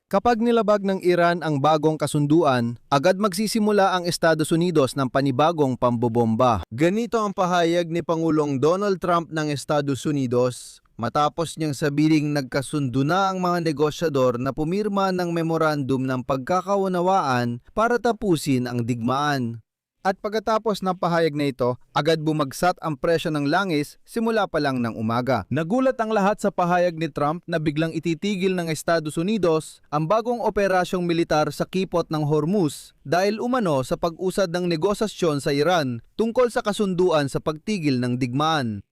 Kapag nilabag ng Iran ang bagong kasunduan, agad magsisimula ang Estados Unidos ng panibagong pambobomba. Ganito ang pahayag ni Pangulong Donald Trump ng Estados Unidos matapos niyang sabihin nagkasundo na ang mga negosyador na pumirma ng memorandum ng pagkakaunawaan para tapusin ang digmaan. At pagkatapos ng pahayag na ito, agad bumagsak ang presyo ng langis simula pa lang ng umaga. Nagulat ang lahat sa pahayag ni Trump na biglang ititigil ng Estados Unidos ang bagong operasyong militar sa kipot ng Hormuz dahil umano sa pag-usad ng negosasyon sa Iran tungkol sa kasunduan sa pagtigil ng digmaan.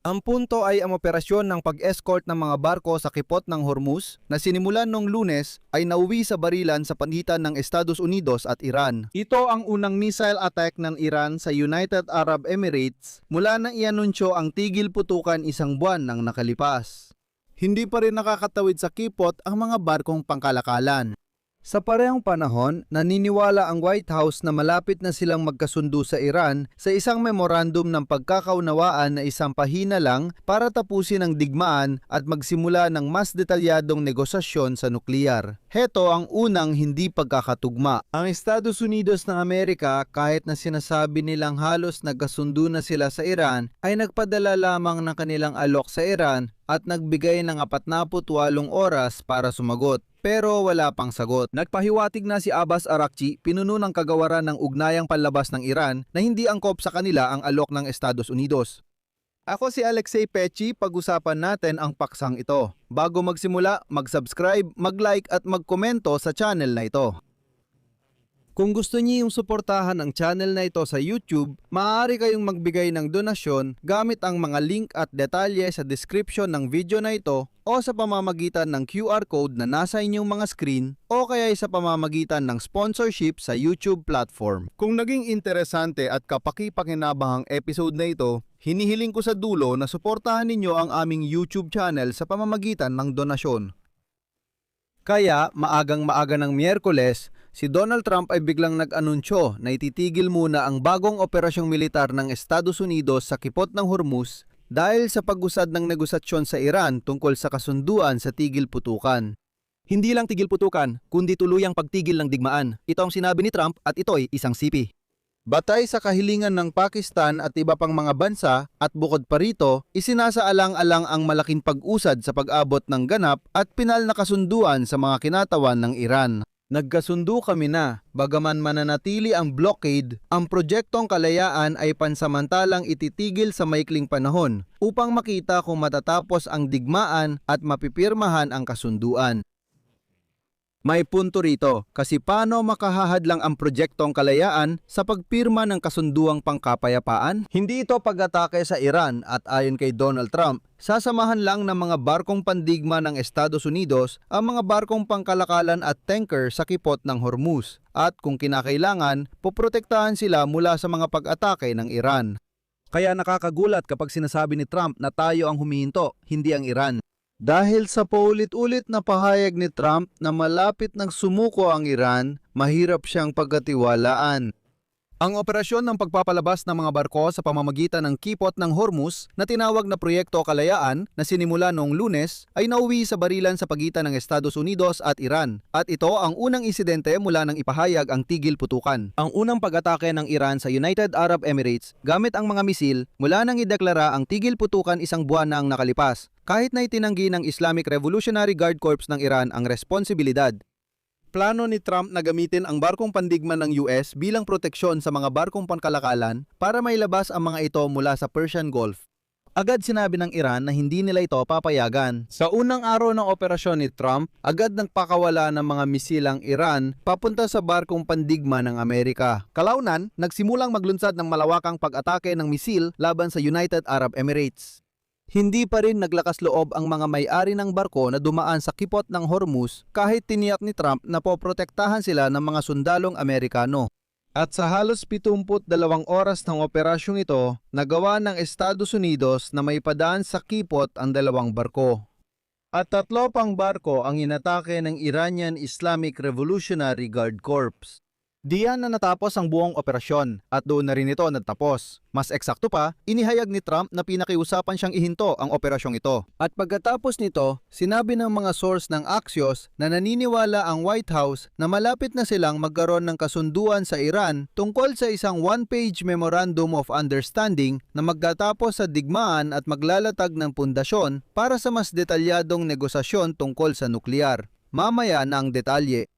Ang punto ay ang operasyon ng pag-escort ng mga barko sa kipot ng Hormuz na sinimulan noong Lunes ay nauwi sa barilan sa pagitan ng Estados Unidos at Iran. Ito ang unang missile attack ng Iran sa United Arab Emirates mula nang ianunsyo ang tigil putukan isang buwan nang nakalipas. Hindi pa rin nakakatawid sa kipot ang mga barkong pangkalakalan. Sa parehong panahon, naniniwala ang White House na malapit na silang magkasundo sa Iran sa isang memorandum ng pagkakaunawaan na isang pahina lang para tapusin ang digmaan at magsimula ng mas detalyadong negosasyon sa nukleyar. Heto ang unang hindi pagkakatugma. Ang Estados Unidos ng Amerika, kahit na sinasabi nilang halos nagkasundo na sila sa Iran, ay nagpadala lamang ng kanilang alok sa Iran at nagbigay ng 48 oras para sumagot. Pero wala pang sagot. Nagpahiwatig na si Abbas Araghchi, pinuno ng kagawaran ng ugnayang panlabas ng Iran, na hindi angkop sa kanila ang alok ng Estados Unidos. Ako si Alexei Pechi, pag-usapan natin ang paksang ito. Bago magsimula, mag-subscribe, mag-like at mag-komento sa channel na ito. Kung gusto niyo yung suportahan ang channel na ito sa YouTube, maaari kayong magbigay ng donasyon gamit ang mga link at detalye sa description ng video na ito o sa pamamagitan ng QR code na nasa inyong mga screen o kaya sa pamamagitan ng sponsorship sa YouTube platform. Kung naging interesante at kapaki-pakinabang ang episode na ito, hinihiling ko sa dulo na suportahan ninyo ang aming YouTube channel sa pamamagitan ng donasyon. Kaya, maagang-maaga ng Miyerkules, si Donald Trump ay biglang nag-anunsyo na ititigil muna ang bagong operasyong militar ng Estados Unidos sa kipot ng Hormuz dahil sa pag-usad ng negosasyon sa Iran tungkol sa kasunduan sa tigil putukan. Hindi lang tigil putukan, kundi tuluyang pagtigil ng digmaan. Ito ang sinabi ni Trump at ito'y isang sipi. Batay sa kahilingan ng Pakistan at iba pang mga bansa at bukod pa rito, isinasaalang-alang ang malaking pag-usad sa pag-abot ng ganap at pinal na kasunduan sa mga kinatawan ng Iran. Nagkasundo kami na, bagaman mananatili ang blockade, ang proyektong kalayaan ay pansamantalang ititigil sa maikling panahon upang makita kung matatapos ang digmaan at mapipirmahan ang kasunduan. May punto rito, kasi paano makahahadlang ang proyektong kalayaan sa pagpirma ng kasunduang pangkapayapaan? Hindi ito pag-atake sa Iran at ayon kay Donald Trump, sasamahan lang ng mga barkong pandigma ng Estados Unidos ang mga barkong pangkalakalan at tanker sa kipot ng Hormuz at kung kinakailangan, poprotektahan sila mula sa mga pag-atake ng Iran. Kaya nakakagulat kapag sinasabi ni Trump na tayo ang humihinto, hindi ang Iran. Dahil sa paulit-ulit na pahayag ni Trump na malapit nang sumuko ang Iran, mahirap siyang pagkatiwalaan. Ang operasyon ng pagpapalabas ng mga barko sa pamamagitan ng kipot ng Hormuz na tinawag na Proyekto Kalayaan na sinimula noong Lunes ay nauwi sa barilan sa pagitan ng Estados Unidos at Iran at ito ang unang insidente mula nang ipahayag ang tigil putukan. Ang unang pag-atake ng Iran sa United Arab Emirates gamit ang mga misil mula nang ideklara ang tigil putukan isang buwan na ang nakalipas kahit na itinanggi ng Islamic Revolutionary Guard Corps ng Iran ang responsibilidad. Plano ni Trump na gamitin ang barkong pandigma ng US bilang proteksyon sa mga barkong pangkalakalan para mailabas ang mga ito mula sa Persian Gulf. Agad sinabi ng Iran na hindi nila ito papayagan. Sa unang araw ng operasyon ni Trump, agad nagpakawala ng mga misilang Iran papunta sa barkong pandigma ng Amerika. Kalaunan, nagsimulang maglunsad ng malawakang pag-atake ng misil laban sa United Arab Emirates. Hindi pa rin naglakas loob ang mga may-ari ng barko na dumaan sa kipot ng Hormuz kahit tiniyak ni Trump na poprotektahan sila ng mga sundalong Amerikano. At sa halos 72 oras ng operasyong ito, nagawa ng Estados Unidos na may padaan sa kipot ang dalawang barko. At 3 pang barko ang inatake ng Iranian Islamic Revolutionary Guard Corps. Diyan na natapos ang buong operasyon at doon na rin ito natapos. Mas eksakto pa, inihayag ni Trump na pinakiusapan siyang ihinto ang operasyong ito. At pagkatapos nito, sinabi ng mga source ng Axios na naniniwala ang White House na malapit na silang magkaroon ng kasunduan sa Iran tungkol sa isang one-page Memorandum of Understanding na magtatapos sa digmaan at maglalatag ng pundasyon para sa mas detalyadong negosasyon tungkol sa nuklear. Mamaya na ang detalye.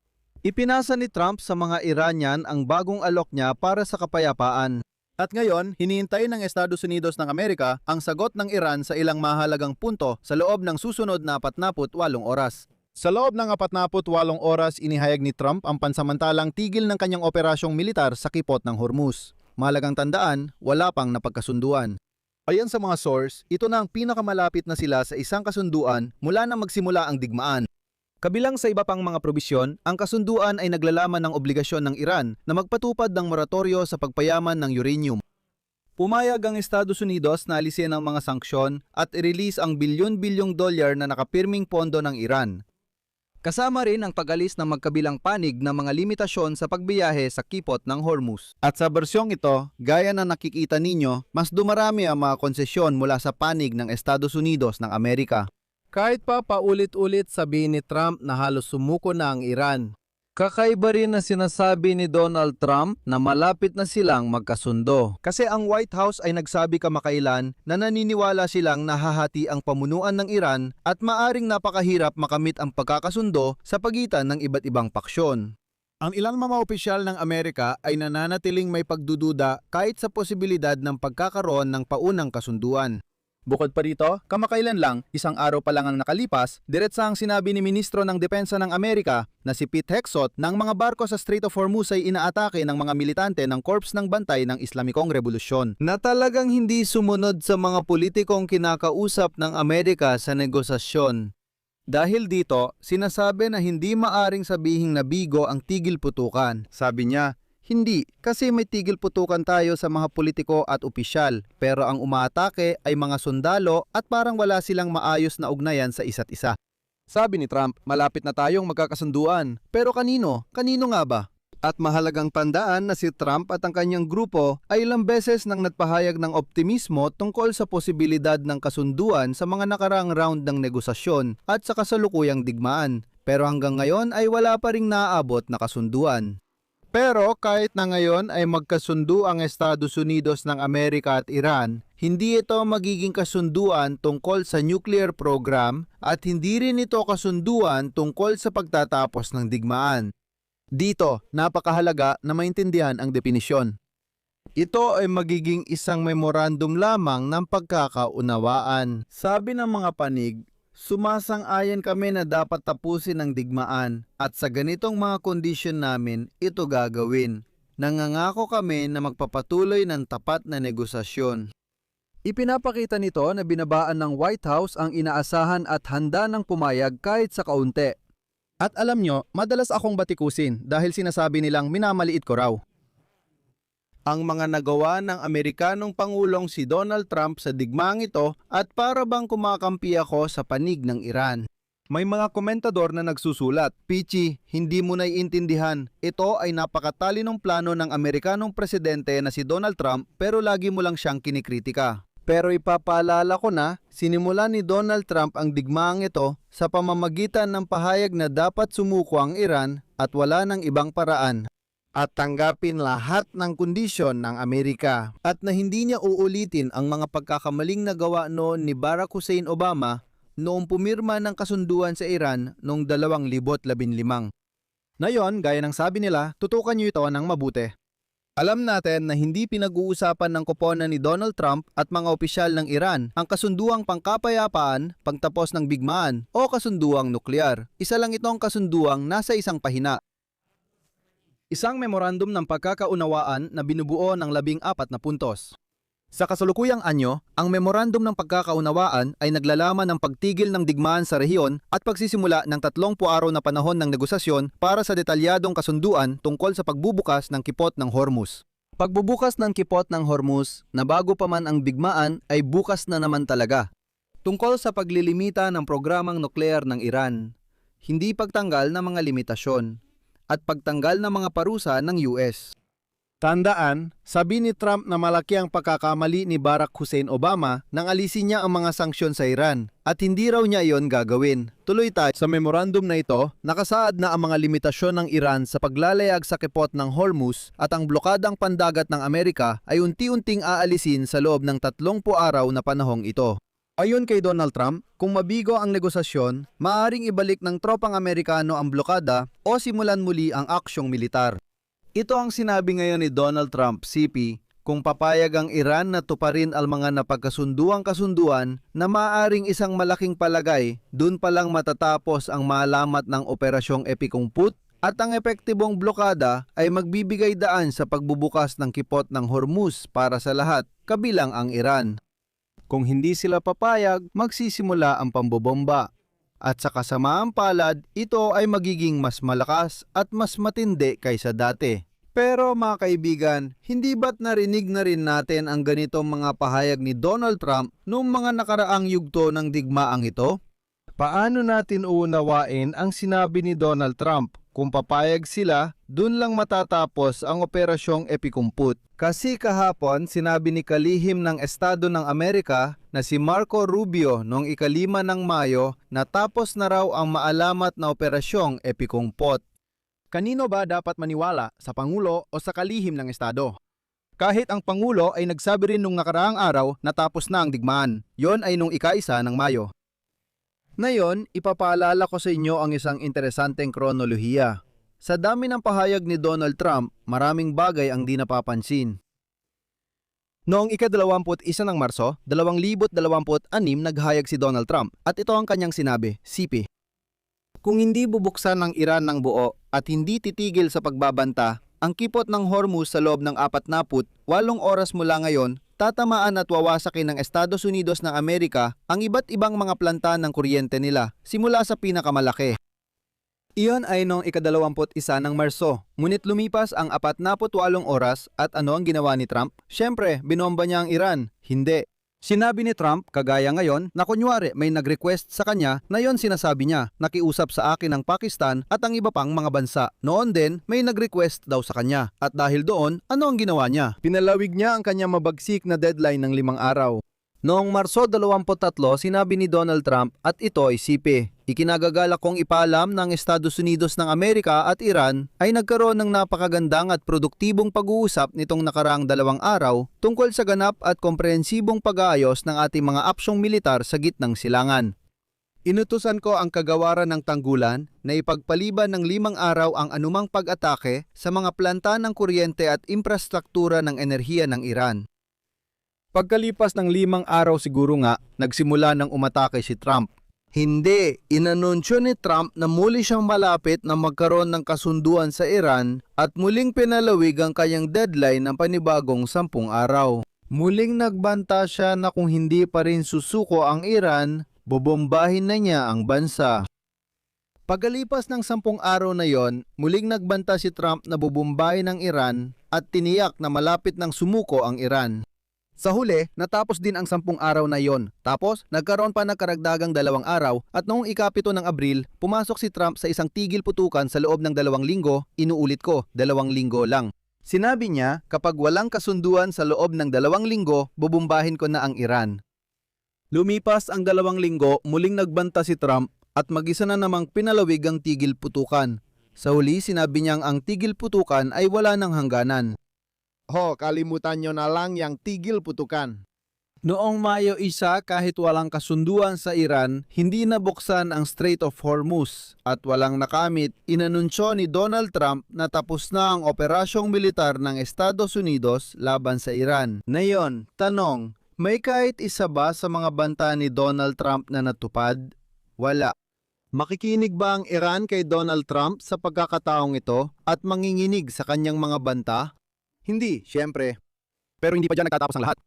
Ipinasa ni Trump sa mga Iranian ang bagong alok niya para sa kapayapaan. At ngayon, hinihintay ng Estados Unidos ng Amerika ang sagot ng Iran sa ilang mahalagang punto sa loob ng susunod na 48 oras. Sa loob ng 48 oras, inihayag ni Trump ang pansamantalang tigil ng kanyang operasyong militar sa kipot ng Hormuz. Mahalagang tandaan, wala pang napagkasunduan. Ayon sa mga source, ito na ang pinakamalapit na sila sa isang kasunduan mula na magsimula ang digmaan. Kabilang sa iba pang mga probisyon, ang kasunduan ay naglalaman ng obligasyon ng Iran na magpatupad ng moratoryo sa pagpayaman ng uranium. Pumayag ang Estados Unidos na alisin ang mga sanksyon at i-release ang bilyon-bilyong dolyar na nakapirming pondo ng Iran. Kasama rin ang pag-alis ng magkabilang panig ng mga limitasyon sa pagbiyahe sa kipot ng Hormuz. At sa bersyong ito, gaya na nakikita ninyo, mas dumarami ang mga konsesyon mula sa panig ng Estados Unidos ng Amerika. Kahit pa paulit-ulit sabihin ni Trump na halos sumuko na ang Iran. Kakaiba rin na sinasabi ni Donald Trump na malapit na silang magkasundo. Kasi ang White House ay nagsabi kamakailan na naniniwala silang nahahati ang pamunuan ng Iran at maaring napakahirap makamit ang pagkakasundo sa pagitan ng iba't ibang paksyon. Ang ilang mga opisyal ng Amerika ay nananatiling may pagdududa kahit sa posibilidad ng pagkakaroon ng paunang kasunduan. Bukod pa rito, kamakailan lang, isang araw pa lang ang nakalipas, diretsahang sinabi ni Ministro ng Depensa ng Amerika na si Pete Hegseth na ang mga barko sa Strait of Hormuz ay inaatake ng mga militante ng Corps ng Bantay ng Islamikong Revolusyon. Na talagang hindi sumunod sa mga politikong kinakausap ng Amerika sa negosasyon. Dahil dito, sinasabi na hindi maaring sabihing nabigo ang tigil putukan. Sabi niya, hindi, kasi may tigil putukan tayo sa mga politiko at opisyal, pero ang umaatake ay mga sundalo at parang wala silang maayos na ugnayan sa isa't isa. Sabi ni Trump, malapit na tayong magkakasunduan, pero kanino? Kanino nga ba? At mahalagang tandaan na si Trump at ang kanyang grupo ay ilang beses nang nagpahayag ng optimismo tungkol sa posibilidad ng kasunduan sa mga nakaraang round ng negosasyon at sa kasalukuyang digmaan, pero hanggang ngayon ay wala pa ring naaabot na kasunduan. Pero kahit na ngayon ay magkasundo ang Estados Unidos ng Amerika at Iran, hindi ito magiging kasunduan tungkol sa nuclear program at hindi rin ito kasunduan tungkol sa pagtatapos ng digmaan. Dito, napakahalaga na maintindihan ang definisyon. Ito ay magiging isang memorandum lamang ng pagkakaunawaan. Sabi ng mga panig, sumasang-ayon kami na dapat tapusin ang digmaan at sa ganitong mga kondisyon namin ito gagawin. Nangangako kami na magpapatuloy ng tapat na negosasyon. Ipinapakita nito na binabaan ng White House ang inaasahan at handa ng pumayag kahit sa kaunti. At alam nyo, madalas akong batikusin dahil sinasabi nilang minamaliit ko raw ang mga nagawa ng Amerikanong Pangulong si Donald Trump sa digmaang ito at para bang kumakampi ako sa panig ng Iran. May mga komentador na nagsusulat, Pichi, hindi mo naiintindihan. Ito ay napakatalinong plano ng Amerikanong presidente na si Donald Trump pero lagi mo lang siyang kinikritika. Pero ipapaalala ko na, sinimula ni Donald Trump ang digmaang ito sa pamamagitan ng pahayag na dapat sumuko ang Iran at wala ng ibang paraan at tanggapin lahat ng kondisyon ng Amerika at na hindi niya uulitin ang mga pagkakamaling nagawa noon ni Barack Hussein Obama noong pumirma ng kasunduan sa Iran noong 2015. Ngayon, gaya ng sabi nila, tutukan niyo ito ng mabuti. Alam natin na hindi pinag-uusapan ng koponan ni Donald Trump at mga opisyal ng Iran ang kasunduang pangkapayapaan, pagtapos ng digmaan o kasunduang nuklear. Isa lang itong kasunduang nasa isang pahina. Isang memorandum ng pagkakaunawaan na binubuo ng 14 na puntos. Sa kasalukuyang anyo, ang memorandum ng pagkakaunawaan ay naglalaman ng pagtigil ng digmaan sa rehiyon at pagsisimula ng 30 araw na panahon ng negosasyon para sa detalyadong kasunduan tungkol sa pagbubukas ng kipot ng Hormuz. Pagbubukas ng kipot ng Hormuz na bago pa man ang digmaan ay bukas na naman talaga. Tungkol sa paglilimita ng programang nuklear ng Iran, hindi pagtanggal ng mga limitasyon. at pagtanggal ng mga parusa ng US. Tandaan, sabi ni Trump na malaki ang pagkakamali ni Barack Hussein Obama nang alisin niya ang mga sanksyon sa Iran at hindi raw niya iyon gagawin. Tuloy tayo sa memorandum na ito, nakasaad na ang mga limitasyon ng Iran sa paglalayag sa kipot ng Hormuz at ang blokadang pandagat ng Amerika ay unti-unting aalisin sa loob ng 30 araw na panahong ito. Ayon kay Donald Trump, kung mabigo ang negosasyon, maaaring ibalik ng tropang Amerikano ang blokada o simulan muli ang aksyong militar. Ito ang sinabi ngayon ni Donald Trump, CP, kung papayag ang Iran na tuparin ang mga napagkasunduan na maaaring isang malaking palagay, dun palang matatapos ang malamat ng operasyong Epikumput at ang epektibong blokada ay magbibigay daan sa pagbubukas ng kipot ng Hormuz para sa lahat, kabilang ang Iran. Kung hindi sila papayag, magsisimula ang pambobomba. At sa kasamaang palad, ito ay magiging mas malakas at mas matindi kaysa dati. Pero mga kaibigan, hindi ba't narinig na rin natin ang ganitong mga pahayag ni Donald Trump noong mga nakaraang yugto ng digmaang ito? Paano natin uunawain ang sinabi ni Donald Trump? Kung papayag sila, dun lang matatapos ang operasyong Epikumput. Kasi kahapon, sinabi ni kalihim ng Estado ng Amerika na si Marco Rubio noong 5 ng Mayo na tapos na raw ang maalamat na operasyong Epikumput. Kanino ba dapat maniwala, sa Pangulo o sa kalihim ng Estado? Kahit ang Pangulo ay nagsabi rin nung nakaraang araw na tapos na ang digmaan. Yon ay nung 1 ng Mayo. Ngayon, ipapaalala ko sa inyo ang isang interesanteng kronolohiya. Sa dami ng pahayag ni Donald Trump, maraming bagay ang di napapansin. Noong ika-21 ng Marso, 2026 naghayag si Donald Trump at ito ang kanyang sinabi, CP. Kung hindi bubuksan ng Iran ng buo at hindi titigil sa pagbabanta, ang kipot ng Hormuz sa loob ng 48 oras mula ngayon, tatamaan at wawasakin ng Estados Unidos ng Amerika ang iba't ibang mga planta ng kuryente nila, simula sa pinakamalaki. Iyon ay noong ika-21 ng Marso, ngunit lumipas ang 48 oras at ano ang ginawa ni Trump? Siyempre, binomba niya ang Iran. Hindi. Sinabi ni Trump, kagaya ngayon, na kunyari may nag-request sa kanya na yon sinasabi niya, nakiusap sa akin ng Pakistan at ang iba pang mga bansa. Noon din, may nag-request daw sa kanya. At dahil doon, ano ang ginawa niya? Pinalawig niya ang kanyang mabagsik na deadline ng 5 araw. Noong Marso 23, sinabi ni Donald Trump at ito ay CP. Ikinagagalak kong ipaalam ng Estados Unidos ng Amerika at Iran ay nagkaroon ng napakagandang at produktibong pag-uusap nitong nakaraang 2 araw tungkol sa ganap at komprehensibong pag-aayos ng ating mga apsyong militar sa gitnang silangan. Inutusan ko ang kagawaran ng tanggulan na ipagpaliban ng 5 araw ang anumang pag-atake sa mga planta ng kuryente at infrastruktura ng enerhiya ng Iran. Pagkalipas ng 5 araw siguro nga, nagsimula ng umatake si Trump. Hindi, inanunsyo ni Trump na muli siyang malapit na magkaroon ng kasunduan sa Iran at muling pinalawig ang kanyang deadline ng panibagong 10 araw. Muling nagbanta siya na kung hindi pa rin susuko ang Iran, bobombahin na niya ang bansa. Pagkalipas ng 10 araw na yon, muling nagbanta si Trump na bobombahin ang Iran at tiniyak na malapit ng sumuko ang Iran. Sa huli, natapos din ang 10 araw na yon. Tapos, nagkaroon pa ng karagdagang 2 araw at noong ika-7 ng Abril, pumasok si Trump sa isang tigil putukan sa loob ng 2 linggo, inuulit ko, 2 linggo lang. Sinabi niya, kapag walang kasunduan sa loob ng 2 linggo, bubumbahin ko na ang Iran. Lumipas ang 2 linggo, muling nagbanta si Trump at mag-isa na namang pinalawig ang tigil putukan. Sa huli, sinabi niyang ang tigil putukan ay wala ng hangganan. Kalimutan nyo na lang yang tigil putukan. Noong Mayo 1, kahit walang kasunduan sa Iran, hindi nabuksan ang Strait of Hormuz at walang nakamit, inanunsyo ni Donald Trump na tapos na ang operasyong militar ng Estados Unidos laban sa Iran. Ngayon, tanong, may kahit isa ba sa mga banta ni Donald Trump na natupad? Wala. Makikinig ba ang Iran kay Donald Trump sa pagkakataong ito at manginginig sa kanyang mga banta? Hindi, syempre. Pero hindi pa dyan nagtatapos ang lahat.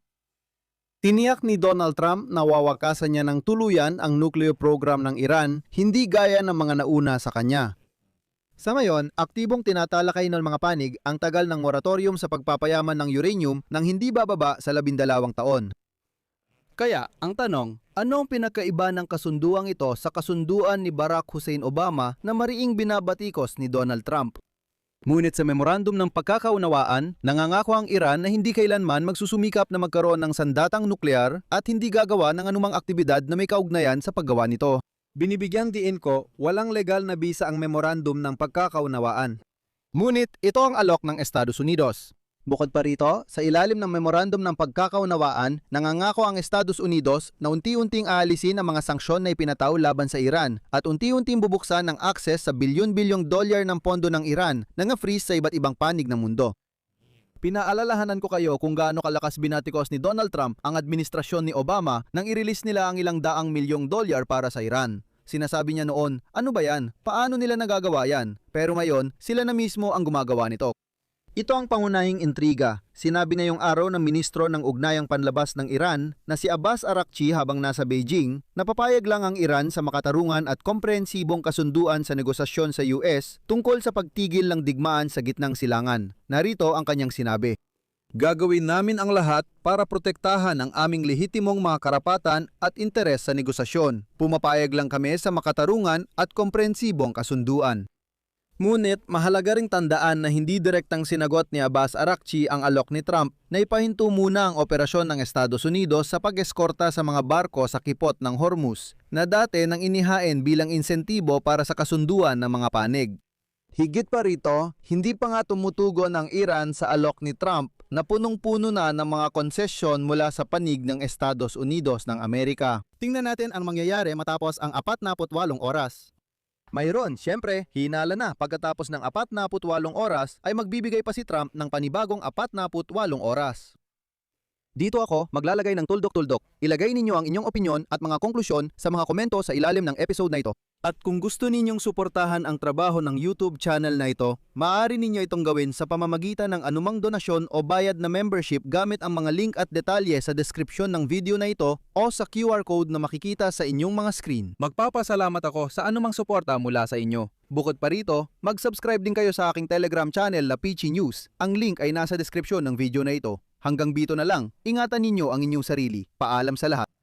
Tiniyak ni Donald Trump na wawakasan niya ng tuluyan ang nuclear program ng Iran, hindi gaya ng mga nauna sa kanya. Sa ngayon, aktibong tinatalakay ng mga panig ang tagal ng moratorium sa pagpapayaman ng uranium nang hindi bababa sa 12 taon. Kaya, ang tanong, ano ang pinakaiba ng kasunduang ito sa kasunduan ni Barack Hussein Obama na mariing binabatikos ni Donald Trump? Ngunit sa memorandum ng pagkakaunawaan, nangangako ang Iran na hindi kailanman magsusumikap na magkaroon ng sandatang nuklear at hindi gagawa ng anumang aktibidad na may kaugnayan sa paggawa nito. Binibigyang diin ko, walang legal na bisa ang memorandum ng pagkakaunawaan. Ngunit ito ang alok ng Estados Unidos. Bukod pa rito, sa ilalim ng memorandum ng pagkakaunawaan, nangangako ang Estados Unidos na unti-unting aalisin ang mga sanksyon na ipinataw laban sa Iran at unti-unting bubuksan ang akses sa bilyon-bilyong dolyar ng pondo ng Iran na nga-freeze sa iba't ibang panig ng mundo. Pinaalalahanan ko kayo kung gaano kalakas binatikos ni Donald Trump ang administrasyon ni Obama nang i-release nila ang ilang daang milyong dolyar para sa Iran. Sinasabi niya noon, ano ba yan? Paano nila nagagawa yan? Pero ngayon, sila na mismo ang gumagawa nito. Ito ang pangunahing intriga. Sinabi ngayong araw ng Ministro ng Ugnayang Panlabas ng Iran na si Abbas Araghchi habang nasa Beijing na papayag lang ang Iran sa makatarungan at komprehensibong kasunduan sa negosasyon sa US tungkol sa pagtigil ng digmaan sa gitnang silangan. Narito ang kanyang sinabi. Gagawin namin ang lahat para protektahan ang aming lehitimong mga karapatan at interes sa negosasyon. Pumapayag lang kami sa makatarungan at komprehensibong kasunduan. Ngunit mahalaga ring tandaan na hindi direktang sinagot ni Abbas Araghchi ang alok ni Trump na ipahinto muna ang operasyon ng Estados Unidos sa pag-eskorta sa mga barko sa kipot ng Hormuz na dati nang inihain bilang insentibo para sa kasunduan ng mga panig. Higit pa rito, hindi pa nga tumutugon ang Iran sa alok ni Trump na punong-puno na ng mga konsesyon mula sa panig ng Estados Unidos ng Amerika. Tingnan natin ang mangyayari matapos ang 48 oras. Mayroon, syempre, hinala na pagkatapos ng 48 oras ay magbibigay pa si Trump ng panibagong 48 oras. Dito ako maglalagay ng tuldok-tuldok. Ilagay ninyo ang inyong opinyon at mga konklusyon sa mga komento sa ilalim ng episode na ito. At kung gusto ninyong suportahan ang trabaho ng YouTube channel na ito, maaari ninyo itong gawin sa pamamagitan ng anumang donasyon o bayad na membership gamit ang mga link at detalye sa description ng video na ito o sa QR code na makikita sa inyong mga screen. Magpapasalamat ako sa anumang suporta mula sa inyo. Bukod pa rito, mag-subscribe din kayo sa aking Telegram channel na Peachy News. Ang link ay nasa description ng video na ito. Hanggang dito na lang, ingatan ninyo ang inyong sarili. Paalam sa lahat.